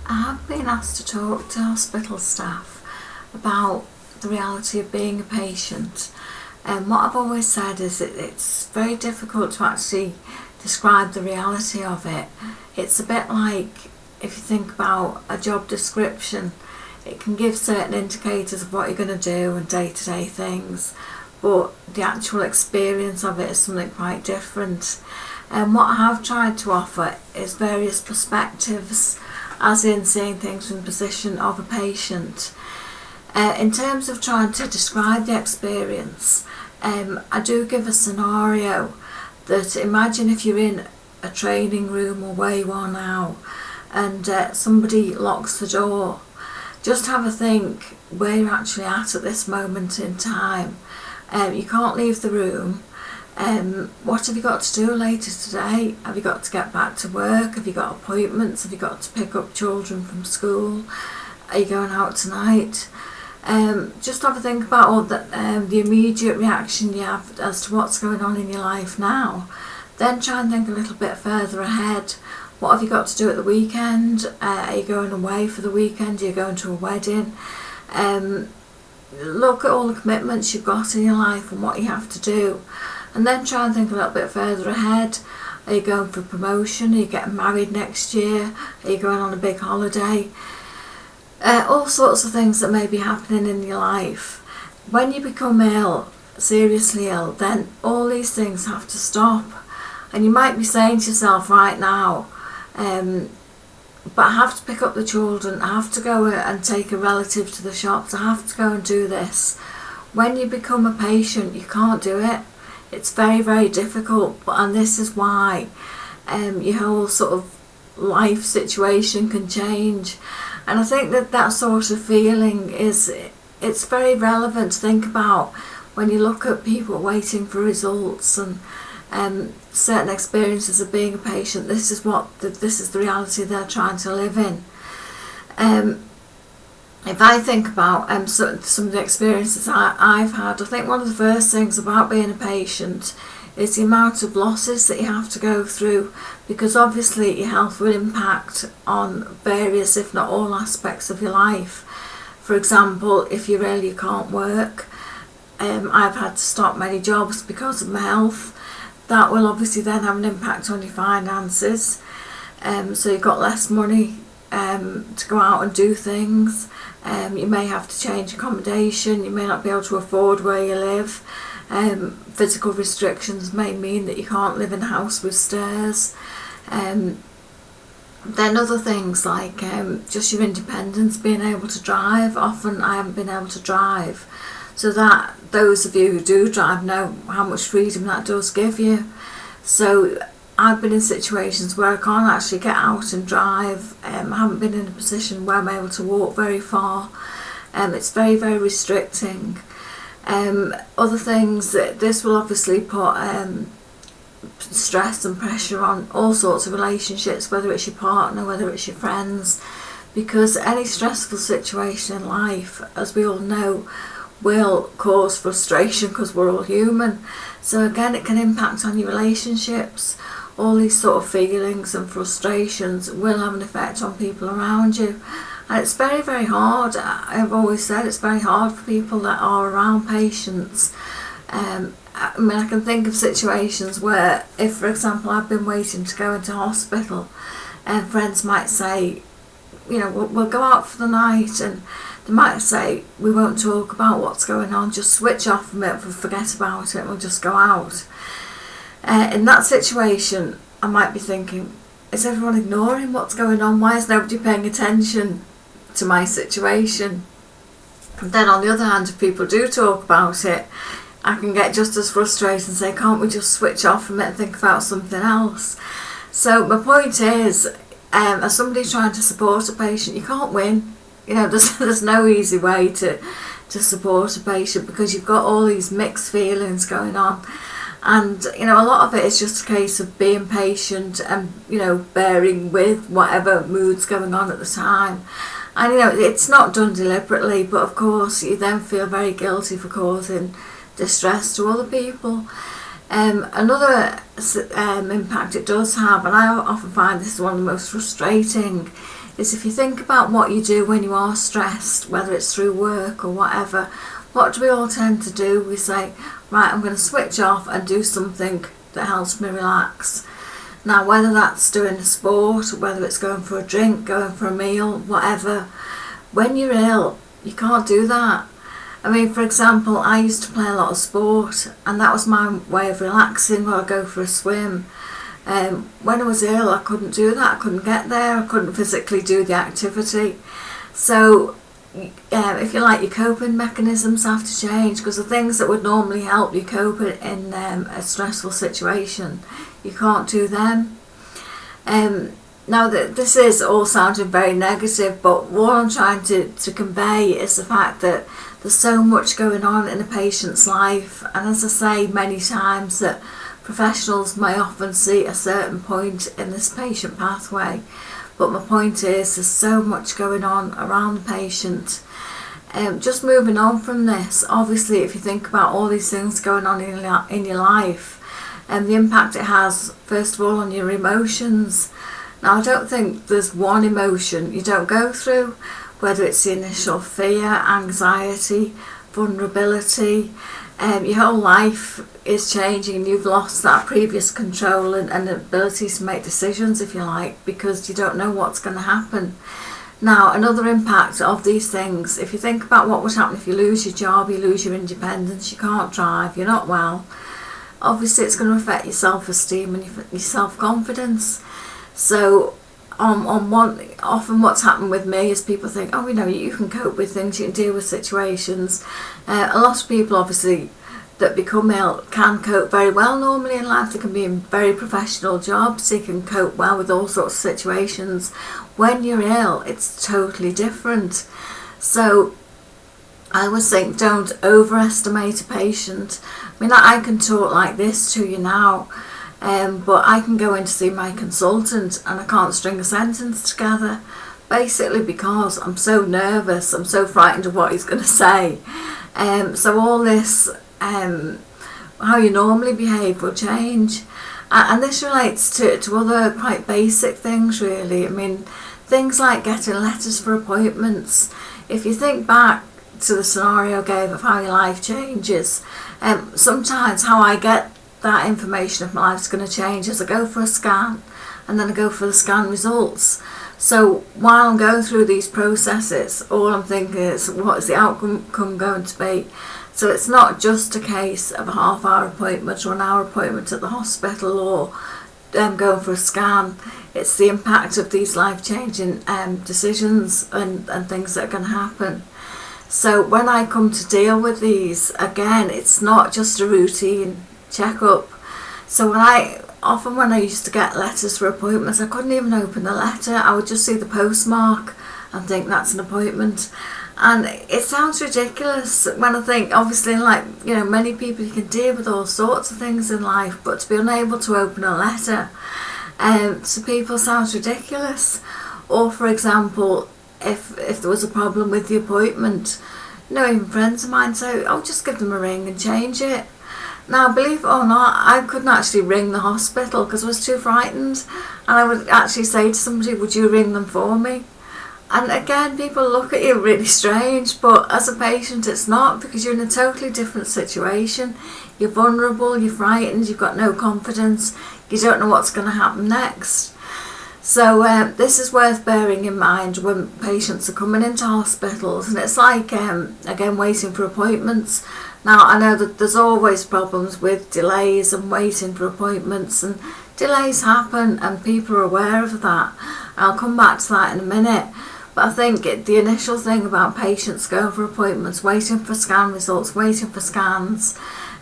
I have been asked to talk to hospital staff about the reality of being a patient, and what I've always said is that it's very difficult to actually describe the reality of it. It's a bit like if you think about a job description, it can give certain indicators of what you're going to do and day-to-day things, but the actual experience of it is something quite different. And what I have tried to offer is various perspectives, as in seeing things from the position of a patient. In terms of trying to describe the experience, I do give a scenario that imagine if you're in a training room or where you are now and somebody locks the door. Just have a think where you're actually at this moment in time. You can't leave the room. What have you got to do later today? Have you got to get back to work? Have you got appointments? Have you got to pick up children from school? Are you going out tonight? Just have a think about all the immediate reaction you have as to what's going on in your life now. Then try and think a little bit further ahead. What have you got to do at the weekend? Are you going away for the weekend? Are you going to a wedding? Look at all the commitments you've got in your life and what you have to do. And then try and think a little bit further ahead. Are you going for promotion? Are you getting married next year? Are you going on a big holiday? All sorts of things that may be happening in your life. When you become ill, seriously ill, then all these things have to stop. And you might be saying to yourself right now, but I have to pick up the children, I have to go and take a relative to the shops, I have to go and do this. When you become a patient, you can't do it. It's very, very difficult, and this is why your whole sort of life situation can change. And I think that sort of feeling it's very relevant to think about when you look at people waiting for results and certain experiences of being a patient. This is the reality they're trying to live in. If I think about some of the experiences I've had, I think one of the first things about being a patient is the amount of losses that you have to go through, because obviously your health will impact on various, if not all, aspects of your life. For example, if you're ill, you can't work. I've had to stop many jobs because of my health. That will obviously then have an impact on your finances. So you've got less money to go out and do things. You may have to change accommodation. You may not be able to afford where you live. Physical restrictions may mean that you can't live in a house with stairs. Then other things like just your independence, being able to drive. Often I haven't been able to drive, so that those of you who do drive know how much freedom that does give you. So I've been in situations where I can't actually get out and drive. I haven't been in a position where I'm able to walk very far. It's very, very restricting. Other things, that this will obviously put stress and pressure on all sorts of relationships, whether it's your partner, whether it's your friends, because any stressful situation in life, as we all know, will cause frustration because we're all human. So again, it can impact on your relationships. All these sort of feelings and frustrations will have an effect on people around you. And it's very, very hard. I've always said it's very hard for people that are around patients. I can think of situations where, if for example I've been waiting to go into hospital, and friends might say, we'll go out for the night, and they might say, we won't talk about what's going on, just switch off from it, forget about it, we'll just go out. In that situation, I might be thinking, is everyone ignoring what's going on? Why is nobody paying attention to my situation? And then on the other hand, if people do talk about it, I can get just as frustrated and say, can't we just switch off from it and think about something else? So my point is, as somebody trying to support a patient, you can't win. There's no easy way to support a patient, because you've got all these mixed feelings going on. And a lot of it is just a case of being patient and bearing with whatever mood's going on at the time. And it's not done deliberately, but of course you then feel very guilty for causing distress to other people. Another impact it does have, and I often find this is one of the most frustrating, is if you think about what you do when you are stressed, whether it's through work or whatever, what do we all tend to do? We say, right, I'm going to switch off and do something that helps me relax. Now, whether that's doing a sport, whether it's going for a drink, going for a meal, whatever, when you're ill, you can't do that. I mean, for example, I used to play a lot of sport, and that was my way of relaxing, or I'd go for a swim. When I was ill, I couldn't do that. I couldn't get there. I couldn't physically do the activity. So, if you like, your coping mechanisms have to change, because the things that would normally help you cope in a stressful situation, you can't do them. Now, this is all sounding very negative, but what I'm trying to convey is the fact that there's so much going on in a patient's life, and as I say many times, that professionals may often see a certain point in this patient pathway, but my point is there's so much going on around the patient. Just moving on from this, obviously if you think about all these things going on in your life, and the impact it has, first of all, on your emotions. Now, I don't think there's one emotion you don't go through, whether it's the initial fear, anxiety, vulnerability. Your whole life is changing. You've lost that previous control and ability to make decisions, if you like, because you don't know what's going to happen. Now, another impact of these things, if you think about what would happen if you lose your job, you lose your independence, you can't drive, you're not well, obviously it's going to affect your self-esteem and your self-confidence. So often what's happened with me is people think, oh, you can cope with things, you can deal with situations. A lot of people obviously that become ill can cope very well normally in life. They can be in very professional jobs, they can cope well with all sorts of situations. When you're ill, it's totally different. So I always think, don't overestimate a patient. I mean, I can talk like this to you now, but I can go in to see my consultant and I can't string a sentence together, basically because I'm so nervous, I'm so frightened of what he's going to say. So all this, how you normally behave will change. And this relates to other quite basic things, really. I mean, things like getting letters for appointments. If you think back to the scenario I gave of how your life changes, sometimes how I get that information if my life's going to change is I go for a scan and then I go for the scan results. So while I'm going through these processes, all I'm thinking is, what is the outcome going to be? So it's not just a case of a half-hour appointment or an hour appointment at the hospital or going for a scan. It's the impact of these life-changing decisions and things that are going to happen. So when I come to deal with these, again, it's not just a routine checkup. So when I used to get letters for appointments, I couldn't even open the letter. I would just see the postmark and think that's an appointment. And it sounds ridiculous when I think, obviously, like, many people, you can deal with all sorts of things in life, but to be unable to open a letter to people sounds ridiculous. Or, for example, if there was a problem with the appointment, even friends of mine say, oh, just give them a ring and change it. Now, believe it or not, I couldn't actually ring the hospital because I was too frightened, and I would actually say to somebody, would you ring them for me? And again, people look at you really strange, but as a patient it's not, because you're in a totally different situation. You're vulnerable, you're frightened, you've got no confidence, you don't know what's going to happen next. So this is worth bearing in mind when patients are coming into hospitals, and it's like, again, waiting for appointments. Now, I know that there's always problems with delays and waiting for appointments, and delays happen and people are aware of that. I'll come back to that in a minute. But I think the initial thing about patients going for appointments, waiting for scan results, waiting for scans,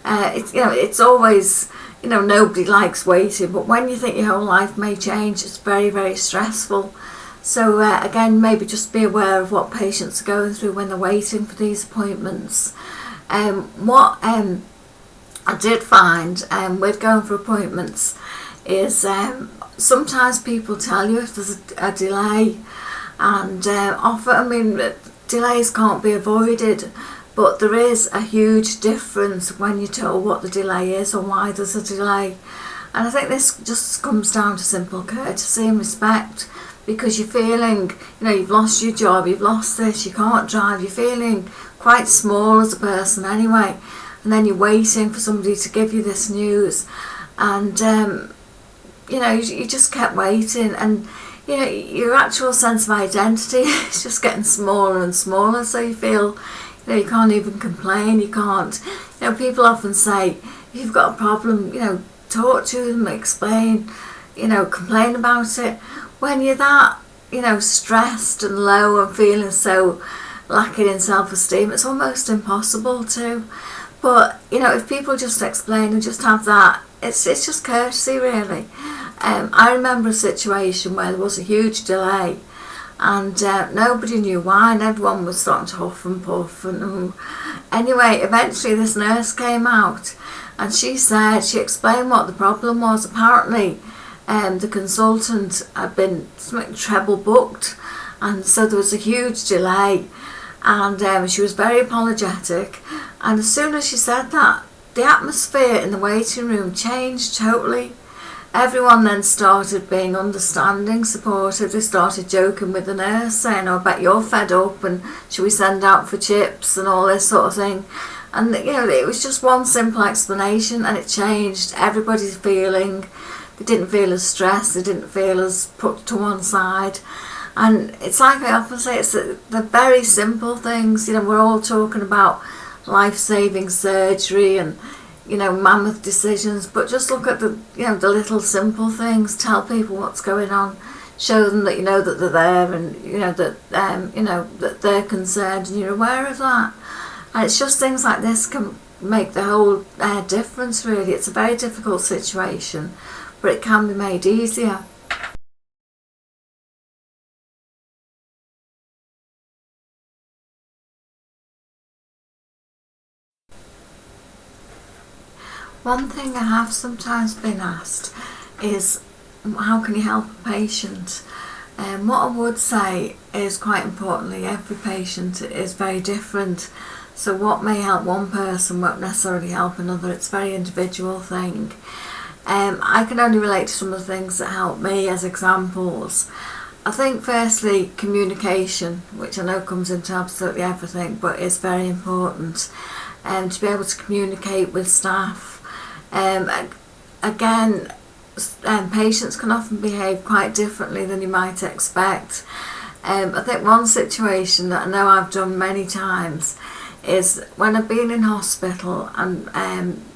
it's always, nobody likes waiting, but when you think your whole life may change, it's very, very stressful. So again, maybe just be aware of what patients are going through when they're waiting for these appointments. What I did find with going for appointments is sometimes people tell you if there's a delay, and often, delays can't be avoided, But there is a huge difference when you're told what the delay is or why there's a delay. And I think this just comes down to simple courtesy and respect, because you're feeling, you've lost your job, you've lost this, you can't drive, you're feeling quite small as a person anyway, and then you're waiting for somebody to give you this news, and you just kept waiting, and your actual sense of identity is just getting smaller and smaller, so you feel you can't even complain, you can't, people often say, if you've got a problem, talk to them, explain, complain about it. When you're that, stressed and low and feeling so lacking in self-esteem, it's almost impossible to. But, if people just explain and just have that, it's just courtesy, really. I remember a situation where there was a huge delay, and nobody knew why, and everyone was starting to huff and puff. And anyway, eventually this nurse came out, and she explained what the problem was. Apparently, the consultant had been treble booked, and so there was a huge delay, and she was very apologetic. And as soon as she said that, the atmosphere in the waiting room changed totally. Everyone then started being understanding, supportive. They started joking with the nurse, saying, "Oh, I bet you're fed up, and should we send out for chips," and all this sort of thing. And it was just one simple explanation, and it changed everybody's feeling. They didn't feel as stressed, they didn't feel as put to one side. And it's like I often say, it's the very simple things. We're all talking about life-saving surgery and mammoth decisions, but just look at the the little simple things. Tell people what's going on, show them that that they're there, and that they're concerned and you're aware of that. And it's just things like this can make the whole difference, really. It's a very difficult situation, but it can be made easier. One thing I have sometimes been asked is, how can you help a patient? And what I would say is, quite importantly, every patient is very different. So what may help one person won't necessarily help another. It's a very individual thing. I can only relate to some of the things that help me as examples. I think firstly, communication, which I know comes into absolutely everything, but is very important. To be able to communicate with staff. Again, patients can often behave quite differently than you might expect. I think one situation that I know I've done many times is when I've been in hospital and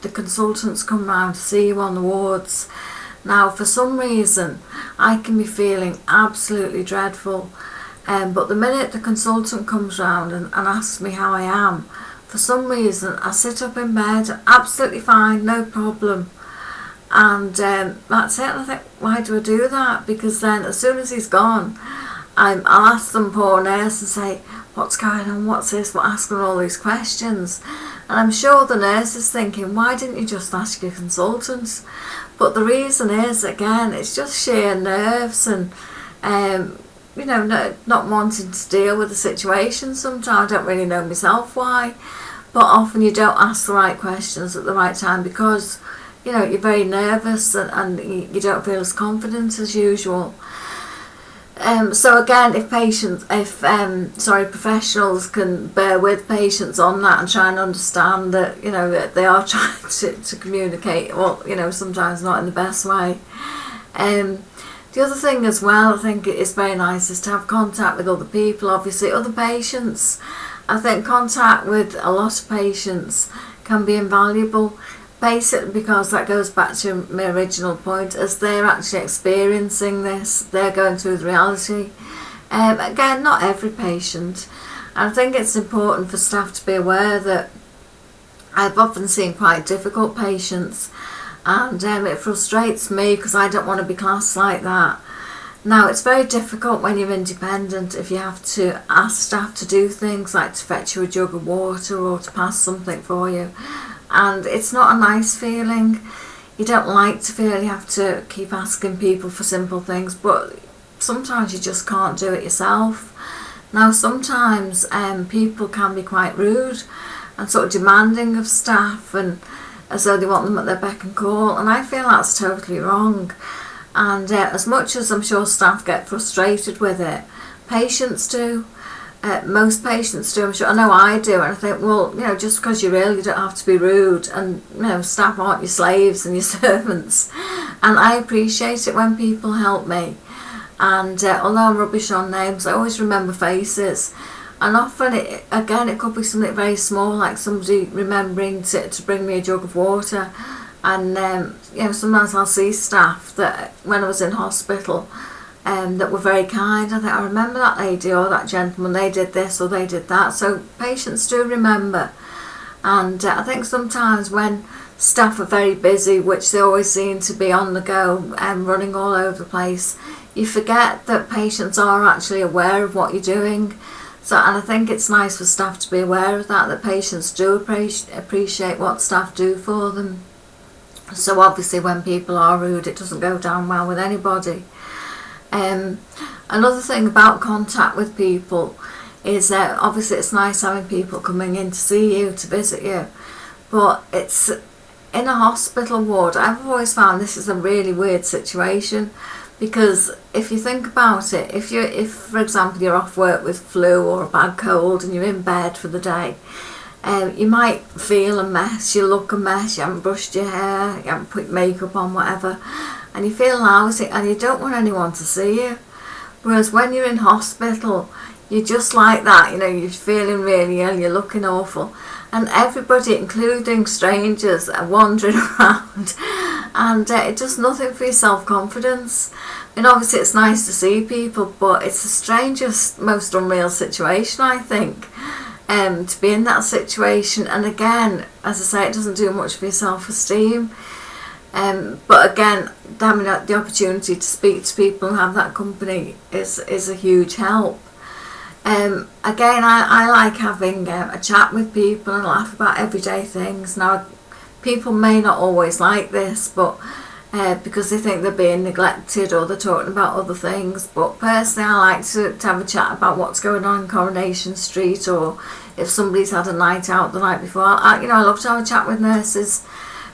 the consultants come round to see you on the wards. Now, for some reason, I can be feeling absolutely dreadful, but the minute the consultant comes round and asks me how I am, for some reason I sit up in bed, absolutely fine, no problem. And that's it. And I think, why do I do that? Because then as soon as he's gone, I'll ask them, poor nurse, and say, what's going on, what's this, what, asking all these questions. And I'm sure the nurse is thinking, why didn't you just ask your consultants? But the reason is, again, it's just sheer nerves and not wanting to deal with the situation. Sometimes I don't really know myself why, but often you don't ask the right questions at the right time because you're very nervous and you don't feel as confident as usual. So again, if professionals can bear with patients on that and try and understand that that they are trying to communicate, well, sometimes not in the best way. The other thing as well, I think it's very nice, is to have contact with other people, obviously other patients. I think contact with a lot of patients can be invaluable, basically because that goes back to my original point, as they're actually experiencing this, they're going through the reality. Again, not every patient. And I think it's important for staff to be aware that I've often seen quite difficult patients, and it frustrates me because I don't want to be classed like that. Now, it's very difficult when you're independent if you have to ask staff to do things like to fetch you a jug of water or to pass something for you, and it's not a nice feeling. You don't like to feel you have to keep asking people for simple things, but sometimes you just can't do it yourself. Now sometimes people can be quite rude and sort of demanding of staff, and as though they want them at their beck and call, and I feel that's totally wrong. And as much as I'm sure staff get frustrated with it, patients do. Most patients do, I'm sure. I know I do, and I think, well, just because you're ill, you don't have to be rude, and staff aren't your slaves and your servants. And I appreciate it when people help me. And although I'm rubbish on names, I always remember faces. And often, it could be something very small, like somebody remembering to bring me a jug of water. And sometimes I'll see staff that when I was in hospital, that were very kind. I think I remember that lady or that gentleman, they did this or they did that. So patients do remember. And I think sometimes when staff are very busy, which they always seem to be on the go and running all over the place, you forget that patients are actually aware of what you're doing. So, and I think it's nice for staff to be aware of that patients do appreciate what staff do for them. So obviously when people are rude, it doesn't go down well with anybody. Another thing about contact with people is obviously it's nice having people coming in to see you, to visit you, but it's in a hospital ward. I've always found this is a really weird situation, because if you think about it, if for example you're off work with flu or a bad cold and you're in bed for the day, you might feel a mess, you look a mess, you haven't brushed your hair, you haven't put makeup on, whatever, and you feel lousy and you don't want anyone to see you. Whereas when you're in hospital, you're just like that, you're feeling really ill, you're looking awful, and everybody, including strangers, are wandering around, and it does nothing for your self-confidence. And obviously it's nice to see people, but it's the strangest, most unreal situation, I think, to be in that situation. And again, as I say, it doesn't do much for your self-esteem. But again, having the opportunity to speak to people and have that company is a huge help. Again, I like having a chat with people and laugh about everyday things. Now, people may not always like this, but because they think they're being neglected or they're talking about other things. But personally, I like to have a chat about what's going on in Coronation Street, or if somebody's had a night out the night before. I love to have a chat with nurses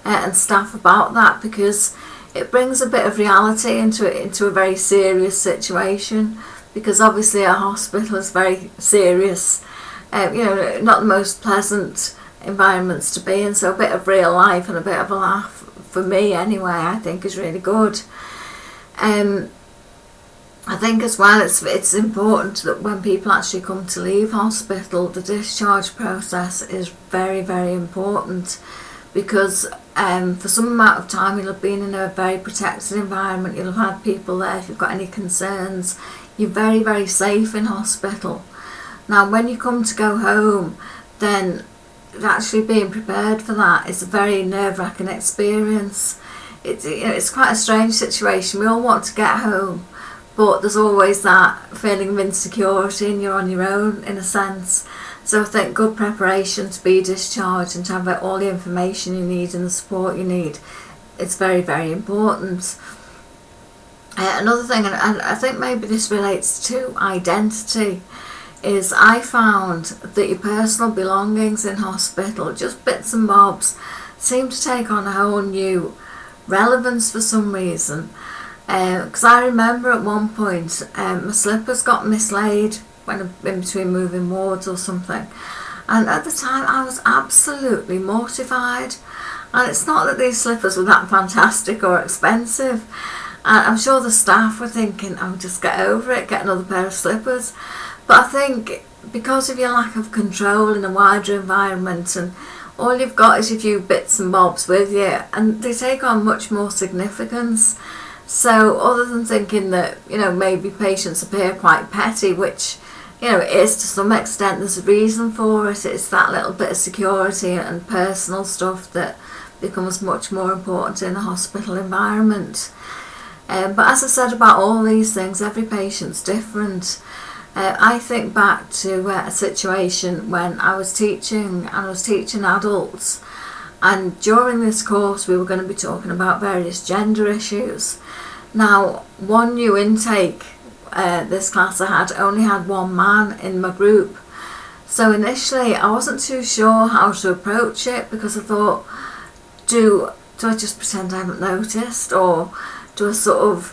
and staff about that, because it brings a bit of reality into a very serious situation. Because obviously a hospital is very serious, not the most pleasant environments to be in. So a bit of real life and a bit of a laugh, for me anyway, I think is really good. I think as well it's important that when people actually come to leave hospital, the discharge process is very, very important, because for some amount of time you'll have been in a very protected environment, you'll have had people there if you've got any concerns. You're very, very safe in hospital. Now when you come to go home, then actually being prepared for that is a very nerve-wracking experience. It's quite a strange situation. We all want to get home, but there's always that feeling of insecurity and you're on your own in a sense. So I think good preparation to be discharged and to have all the information you need and the support you need is very, very important. Another thing, and I think maybe this relates to identity, is I found that your personal belongings in hospital, just bits and bobs, seem to take on a whole new relevance for some reason. Because I remember at one point my slippers got mislaid when in between moving wards or something, and at the time I was absolutely mortified. And it's not that these slippers were that fantastic or expensive. I'm sure the staff were thinking, oh, just get over it, get another pair of slippers. But I think because of your lack of control in a wider environment, and all you've got is a few bits and bobs with you, and they take on much more significance. So other than thinking that, maybe patients appear quite petty, which, it is to some extent, there's a reason for it. It's that little bit of security and personal stuff that becomes much more important in a hospital environment. But as I said about all these things, every patient's different. I think back to a situation when I was teaching adults, and during this course we were going to be talking about various gender issues. Now, one new intake this class I had only had one man in my group. So initially I wasn't too sure how to approach it, because I thought, do I just pretend I haven't noticed, or do I sort of,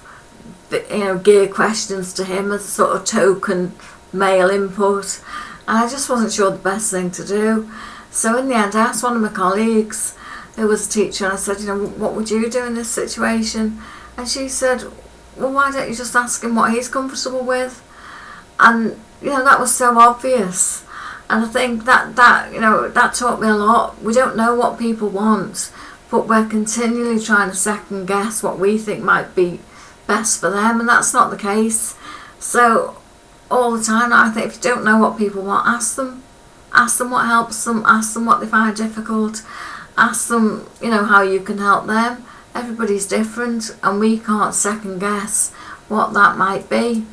gear questions to him as a sort of token male input? And I just wasn't sure the best thing to do. So in the end I asked one of my colleagues who was a teacher, and I said, what would you do in this situation? And she said, well, why don't you just ask him what he's comfortable with? And that was so obvious. And I think that taught me a lot. We don't know what people want, but we're continually trying to second guess what we think might be best for them, and that's not the case. So all the time I think, if you don't know what people want, ask them what helps them, ask them what they find difficult, ask them how you can help them. Everybody's different, and we can't second guess what that might be.